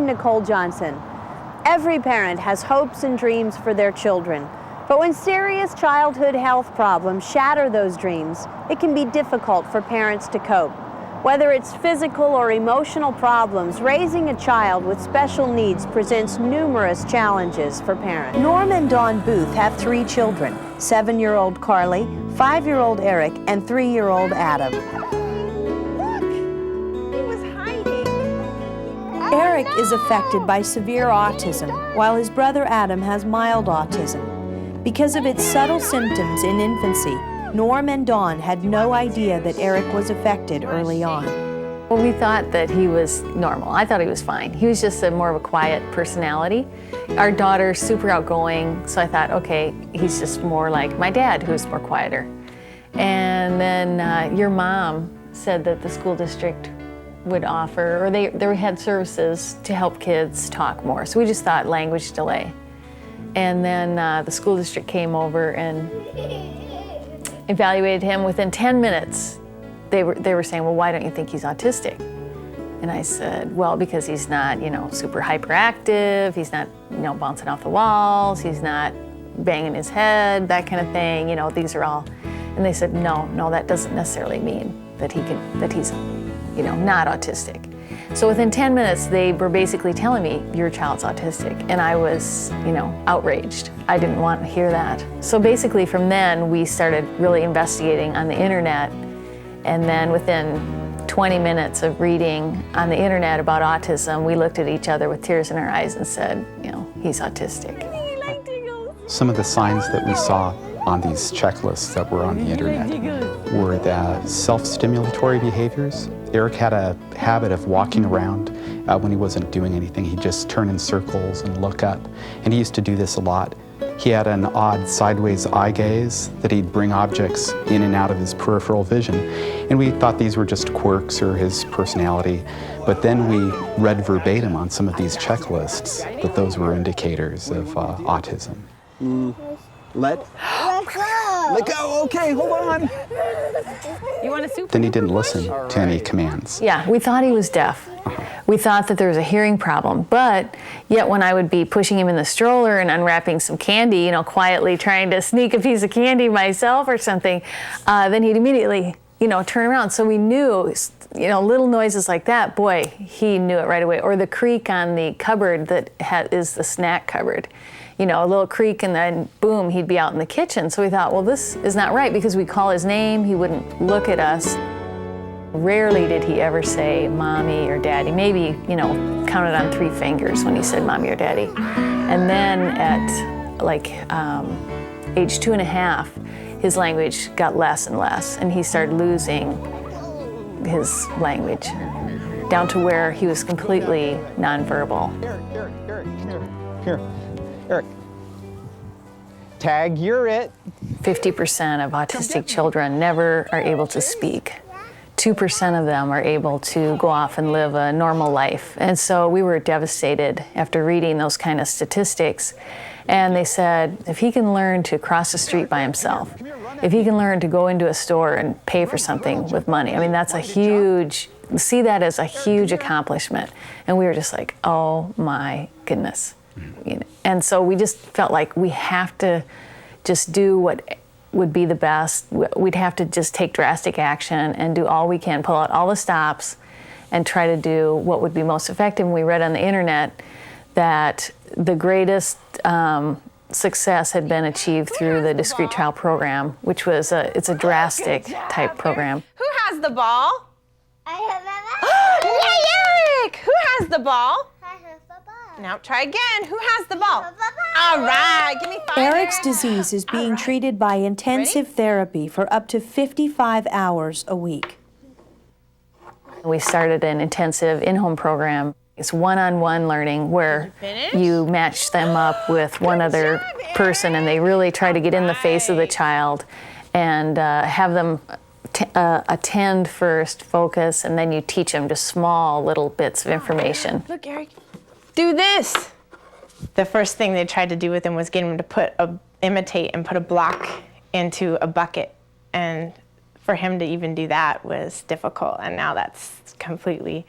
Nicole Johnson. Every parent has hopes and dreams for their children, but when serious childhood health problems shatter those dreams, it can be difficult for parents to cope. Whether it's physical or emotional problems, raising a child with special needs presents numerous challenges for parents. Norm and Dawn Booth have 3 children, 7-year-old Carly, 5-year-old Eric, and 3-year-old Adam. Look, he was hiding. Eric is affected by severe autism, while his brother Adam has mild autism. Because of its subtle symptoms in infancy, Norm and Dawn had no idea that Eric was affected early on. Well, we thought that he was normal. I thought he was fine. He was just more of a quiet personality. Our daughter's super outgoing, so I thought, okay, he's just more like my dad, who's more quieter. And then your mom said that the school district would offer, or they had services to help kids talk more. So we just thought language delay. And then the school district came over and evaluated him. Within 10 minutes, they were saying, well, why don't you think he's autistic? And I said, well, because he's not, super hyperactive, he's not, bouncing off the walls, he's not banging his head, that kind of thing, these are all. And they said, no, that doesn't necessarily mean that he's, not autistic. So within 10 minutes, they were basically telling me, your child's autistic. And I was, outraged. I didn't want to hear that. So basically from then, we started really investigating on the internet. And then within 20 minutes of reading on the internet about autism, we looked at each other with tears in our eyes and said, he's autistic. Some of the signs that we saw on these checklists that were on the internet were the self-stimulatory behaviors. Eric had a habit of walking around when he wasn't doing anything. He'd just turn in circles and look up, and he used to do this a lot. He had an odd sideways eye gaze that he'd bring objects in and out of his peripheral vision, and we thought these were just quirks or his personality, but then we read verbatim on some of these checklists that those were indicators of autism. Let go. Okay, hold on. You want a soup? Then he didn't listen to any commands. Yeah, we thought he was deaf. We thought that there was a hearing problem, but yet when I would be pushing him in the stroller and unwrapping some candy, quietly trying to sneak a piece of candy myself or something, then he'd immediately, turn around. So we knew, little noises like that, boy, he knew it right away. Or the creak on the cupboard that is the snack cupboard. A little creak, and then boom, he'd be out in the kitchen. So we thought, well, this is not right, because we call his name, he wouldn't look at us. Rarely did he ever say mommy or daddy. Maybe, counted on 3 fingers when he said mommy or daddy. And then at age 2.5, his language got less and less, and he started losing his language down to where he was completely nonverbal. Here. Eric, tag, you're it. 50% of autistic children never are able to speak. 2% of them are able to go off and live a normal life. And so we were devastated after reading those kind of statistics. And they said, if he can learn to cross the street by himself, if he can learn to go into a store and pay for something with money, that's see that as a huge accomplishment. And we were just like, oh my goodness. And so we just felt like we have to just do what would be the best. We'd have to just take drastic action and do all we can, pull out all the stops and try to do what would be most effective. And we read on the internet that the greatest success had been achieved through the discrete child program, which was it's a drastic type program. Who has the ball? I have the ball. Yay, Eric! Who has the ball? I have the ball. Now try again. Who has the ball? All right, give me 5. Eric's disease is being treated by intensive therapy for up to 55 hours a week. We started an intensive in-home program. It's one-on-one learning where you match them up with one other person, and they really try to get in the face of the child and have them attend first, focus, and then you teach them just small little bits of information. Look, Eric, do this. The first thing they tried to do with him was get him to imitate and put a block into a bucket. And for him to even do that was difficult, and now that's completely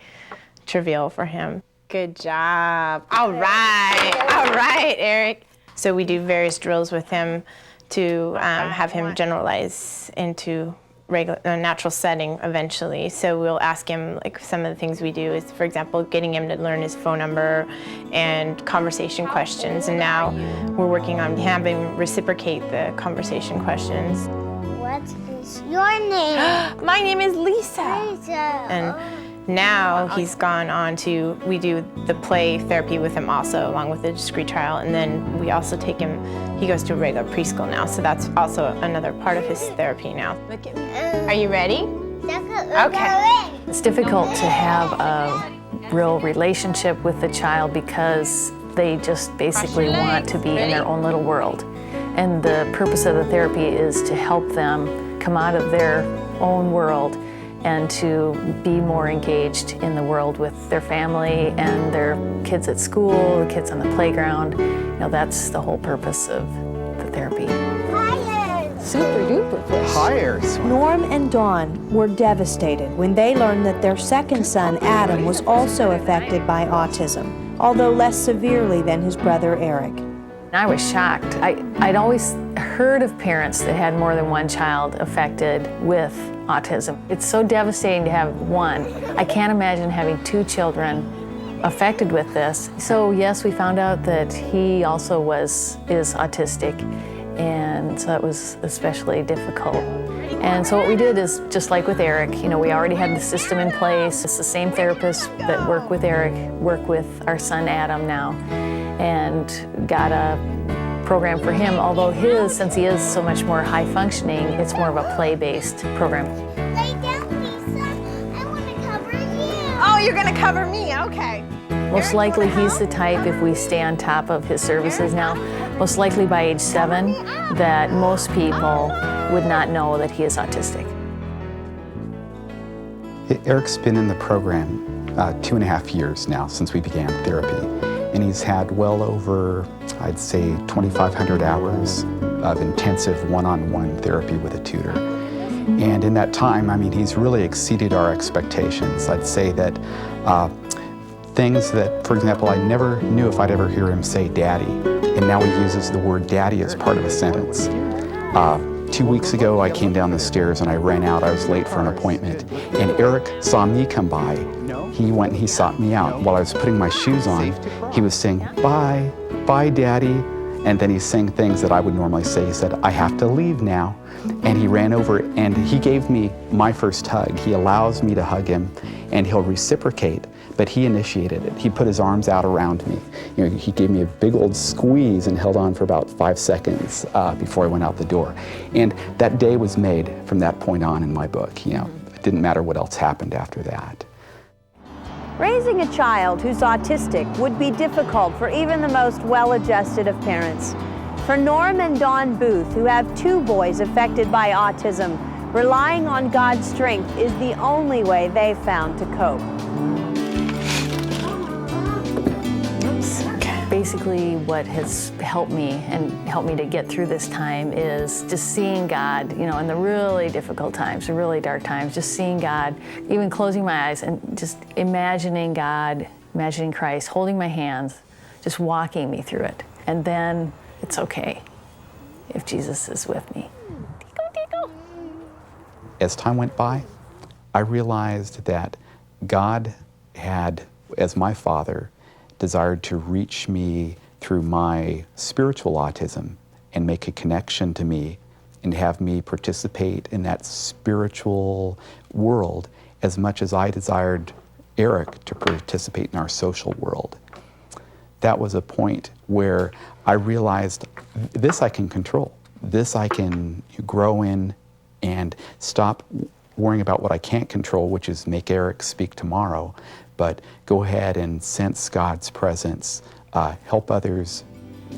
trivial for him. Good job. All right, Eric. So we do various drills with him to have him generalize into a natural setting eventually. So we'll ask him, like some of the things we do is, for example, getting him to learn his phone number and conversation questions. And now we're working on having him reciprocate the conversation questions. What is your name? My name is Lisa. Lisa. And now he's gone on to, we do the play therapy with him also, along with the discrete trial, and then we also take him, he goes to a regular preschool now, so that's also another part of his therapy now. Look at me. Are you ready? Okay. It's difficult to have a real relationship with the child because they just basically want to be in their own little world. And the purpose of the therapy is to help them come out of their own world and to be more engaged in the world with their family and their kids at school, the kids on the playground. You know, that's the whole purpose of the therapy. Super duper fish. Higher. Norm and Dawn were devastated when they learned that their second son, Adam, was also affected by autism, although less severely than his brother, Eric. I was shocked. I'd always heard of parents that had more than one child affected with autism. It's so devastating to have one. I can't imagine having two children affected with this. So yes, we found out that he also is autistic, and so that was especially difficult. And so what we did is, just like with Eric, you know, we already had the system in place. It's the same therapists that work with Eric, work with our son Adam now, and got a program for him, although his, since he is so much more high functioning, it's more of a play-based program. Lay down, Lisa. I want to cover you. Oh, you're gonna cover me, okay. Most likely he's the type, if we stay on top of his services now, most likely by age 7, that most people would not know that he is autistic. Eric's been in the program 2.5 years now since we began therapy, and he's had well over, I'd say, 2,500 hours of intensive one-on-one therapy with a tutor. And in that time, I mean, he's really exceeded our expectations. I'd say that things that, for example, I never knew if I'd ever hear him say daddy, and now he uses the word daddy as part of a sentence. 2 weeks ago, I came down the stairs and I ran out. I was late for an appointment, and Eric saw me come by. He went and he sought me out. While I was putting my shoes on, he was saying, bye, bye, daddy. And then he's saying things that I would normally say. He said, I have to leave now. And he ran over and he gave me my first hug. He allows me to hug him and he'll reciprocate, but he initiated it. He put his arms out around me. You know, he gave me a big old squeeze and held on for about 5 seconds before I went out the door. And that day was made from that point on in my book. You know, it didn't matter what else happened after that. Raising a child who's autistic would be difficult for even the most well-adjusted of parents. For Norm and Dawn Booth, who have 2 boys affected by autism, relying on God's strength is the only way they've found to cope. Basically, what has helped me and helped me to get through this time is just seeing God, you know, in the really difficult times, the really dark times, just seeing God, even closing my eyes and just imagining God, imagining Christ, holding my hands, just walking me through it. And then it's okay if Jesus is with me. As time went by, I realized that God had, as my father, desired to reach me through my spiritual autism and make a connection to me and have me participate in that spiritual world as much as I desired Eric to participate in our social world. That was a point where I realized this I can control. This I can grow in and stop worrying about what I can't control, which is make Eric speak tomorrow, but go ahead and sense God's presence, help others,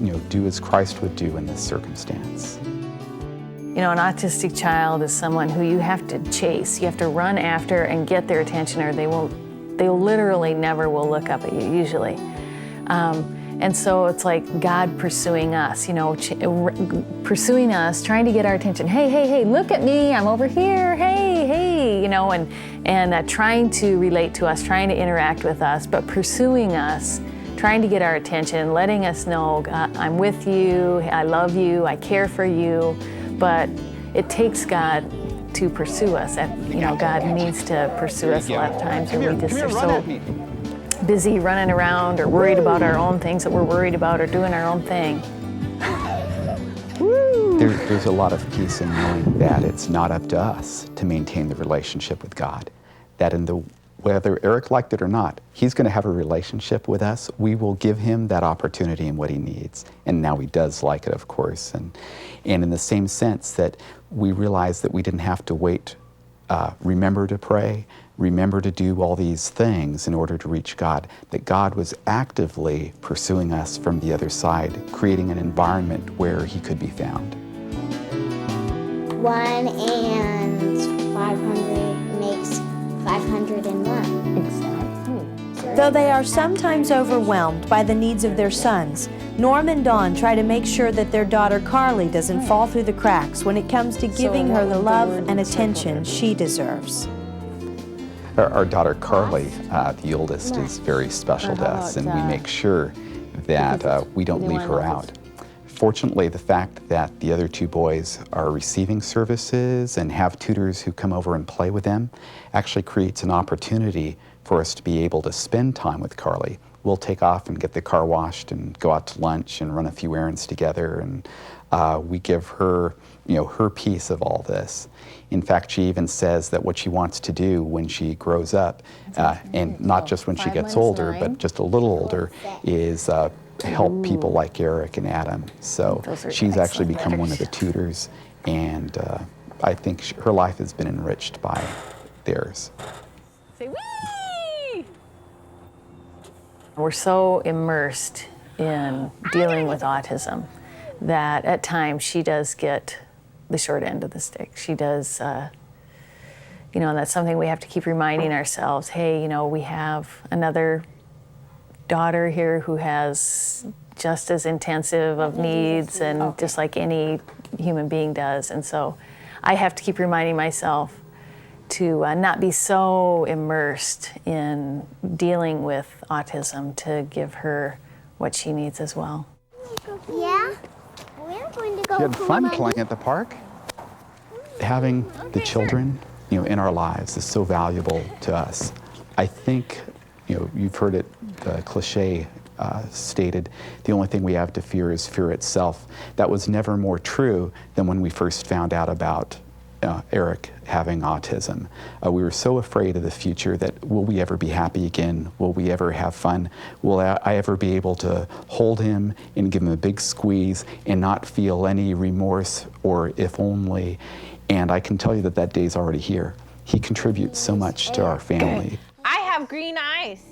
you know, do as Christ would do in this circumstance. You know, an autistic child is someone who you have to chase. You have to run after and get their attention, or they literally never will look up at you, usually. And so it's like God pursuing us, you know, pursuing us, trying to get our attention. Hey, hey, hey, look at me, I'm over here, hey, hey, you know, and trying to relate to us, trying to interact with us, but pursuing us, trying to get our attention, letting us know, I'm with you, I love you, I care for you. But it takes God to pursue us. You know, God needs to pursue us a lot of times, and we just are so busy running around or worried about our own things that we're worried about or doing our own thing. There's a lot of peace in knowing that it's not up to us to maintain the relationship with God. That whether Eric liked it or not, he's going to have a relationship with us. We will give him that opportunity and what he needs. And now he does like it, of course. And in the same sense that we realized that we didn't have to wait, remember to pray, remember to do all these things in order to reach God, that God was actively pursuing us from the other side, creating an environment where he could be found. 1 and 500 makes 501. Exactly. Though they are sometimes overwhelmed by the needs of their sons, Norm and Dawn try to make sure that their daughter Carly doesn't fall through the cracks when it comes to giving her the love and attention she deserves. Our daughter Carly, the oldest, is very special to us, and we make sure that we don't leave her out. Fortunately, the fact that the other two boys are receiving services and have tutors who come over and play with them actually creates an opportunity for us to be able to spend time with Carly. We'll take off and get the car washed and go out to lunch and run a few errands together, and we give her, you know, her piece of all this. In fact, she even says that what she wants to do when she grows up, and not just when she gets older, but just a little older, is help people like Eric and Adam. So she's actually become one of the tutors, and I think her life has been enriched by theirs. Say wee! We're so immersed in dealing with autism that at times she does get the short end of the stick. She does, you know, and that's something we have to keep reminding ourselves. Hey, you know, we have another daughter here who has just as intensive of needs and just like any human being does. And so I have to keep reminding myself to not be so immersed in dealing with autism, to give her what she needs as well. Yeah? We're going to go. You had fun playing at the park? Having the children, you know, in our lives is so valuable to us. I think, you know, you've heard it, the cliche stated, the only thing we have to fear is fear itself. That was never more true than when we first found out about Eric having autism. We were so afraid of the future that will we ever be happy again? Will we ever have fun? Will I ever be able to hold him and give him a big squeeze and not feel any remorse or if only? And I can tell you that that day's already here. He contributes so much to our family. I have green eyes.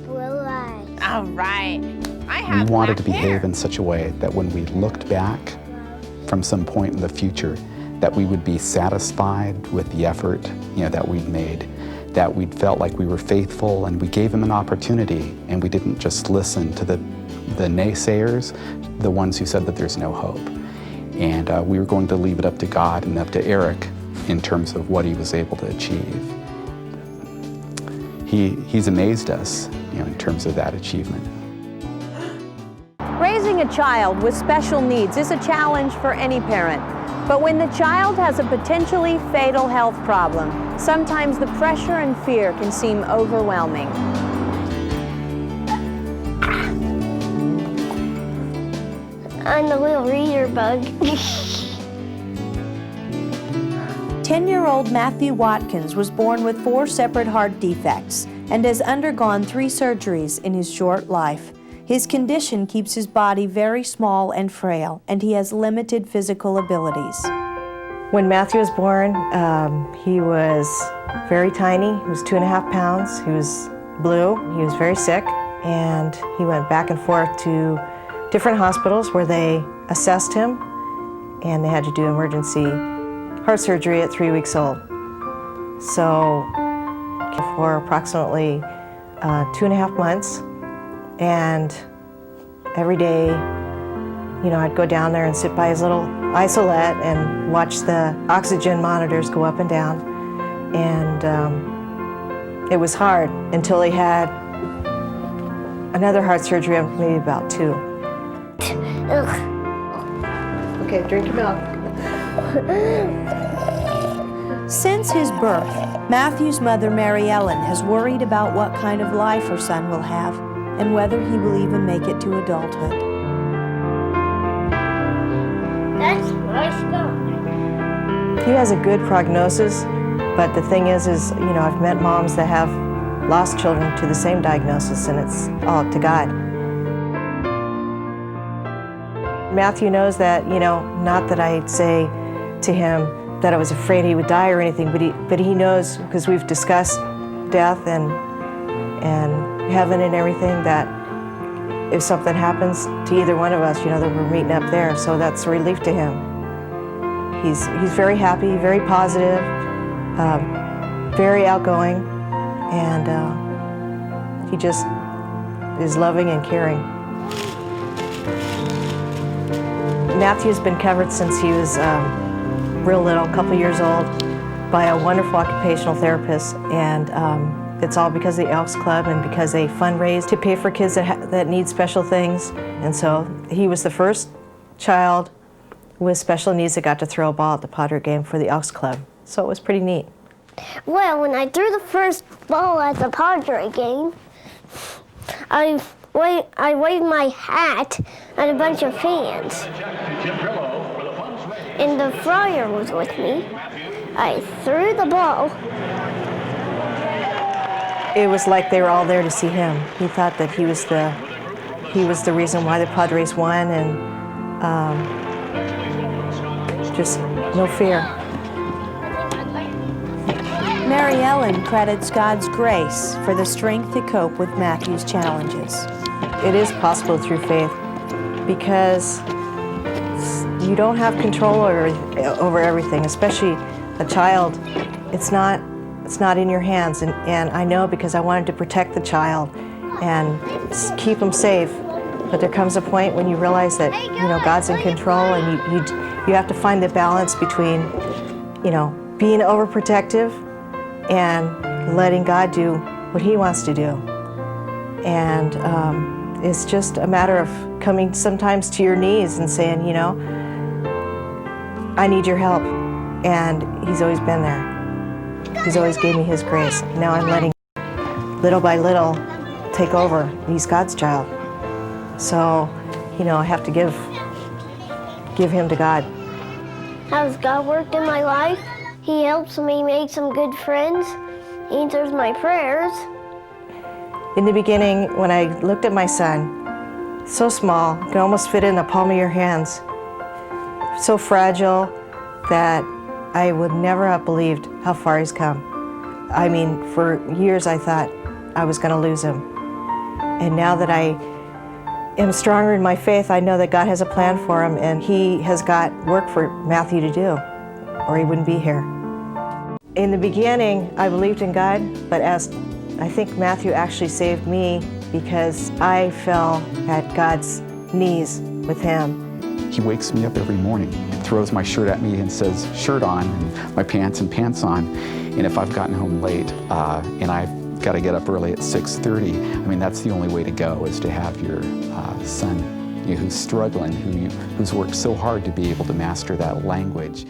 Blue eyes. All right. I have We wanted to black behave hair. in such a way that when we looked back from some point in the future, that we would be satisfied with the effort, you know, that we'd made, that we'd felt like we were faithful and we gave him an opportunity, and we didn't just listen to the naysayers, the ones who said that there's no hope. And we were going to leave it up to God and up to Eric in terms of what he was able to achieve. He's amazed us, you know, in terms of that achievement. Raising a child with special needs is a challenge for any parent. But when the child has a potentially fatal health problem, sometimes the pressure and fear can seem overwhelming. I'm the little reader bug. 10-year-old Matthew Watkins was born with 4 separate heart defects and has undergone 3 surgeries in his short life. His condition keeps his body very small and frail, and he has limited physical abilities. When Matthew was born, he was very tiny. He was 2.5 pounds. He was blue. He was very sick, and he went back and forth to different hospitals where they assessed him, and they had to do emergency heart surgery at 3 weeks old. So for approximately 2.5 months, And every day, you know, I'd go down there and sit by his little isolette and watch the oxygen monitors go up and down. And it was hard until he had another heart surgery, maybe about 2. Ugh. Okay, drink your milk. Since his birth, Matthew's mother, Mary Ellen, has worried about what kind of life her son will have and whether he will even make it to adulthood. That's my stuff. He has a good prognosis, but the thing is, you know, I've met moms that have lost children to the same diagnosis, and it's all up to God. Matthew knows that, you know, not that I'd say to him that I was afraid he would die or anything, but he knows, because we've discussed death and heaven and everything, that if something happens to either one of us, you know, that we're meeting up there. So that's a relief to him. He's very happy, very positive, very outgoing, and he just is loving and caring. Matthew's been covered since he was real little, a couple years old, by a wonderful occupational therapist, and it's all because of the Elks Club and because they fundraise to pay for kids that need special things. And so he was the first child with special needs that got to throw a ball at the Padre game for the Elks Club. So it was pretty neat. Well, when I threw the first ball at the Padre game, I waved my hat at a bunch of fans. And the friar was with me. I threw the ball. It was like they were all there to see him. He thought that he was the reason why the Padres won, and just no fear. Mary Ellen credits God's grace for the strength to cope with Matthew's challenges. It is possible through faith, because you don't have control over everything, especially a child. It's not in your hands, and I know, because I wanted to protect the child and keep him safe. But there comes a point when you realize that, you know, God's in control, and you have to find the balance between, you know, being overprotective and letting God do what He wants to do. And it's just a matter of coming sometimes to your knees and saying, you know, I need your help. And He's always been there. He's always gave me His grace. Now I'm letting, little by little, take over. He's God's child. So, you know, I have to give Him to God. How's God worked in my life? He helps me make some good friends. He answers my prayers. In the beginning, when I looked at my son, so small, could almost fit in the palm of your hands, so fragile that I would never have believed how far he's come. I mean, for years I thought I was going to lose him. And now that I am stronger in my faith, I know that God has a plan for him, and He has got work for Matthew to do, or he wouldn't be here. In the beginning, I believed in God, but I think Matthew actually saved me, because I fell at God's knees with Him. He wakes me up every morning, throws my shirt at me and says, shirt on, and my pants and pants on. And if I've gotten home late and I've got to get up early at 6:30, I mean, that's the only way to go, is to have your son, you know, who's struggling, who's worked so hard to be able to master that language.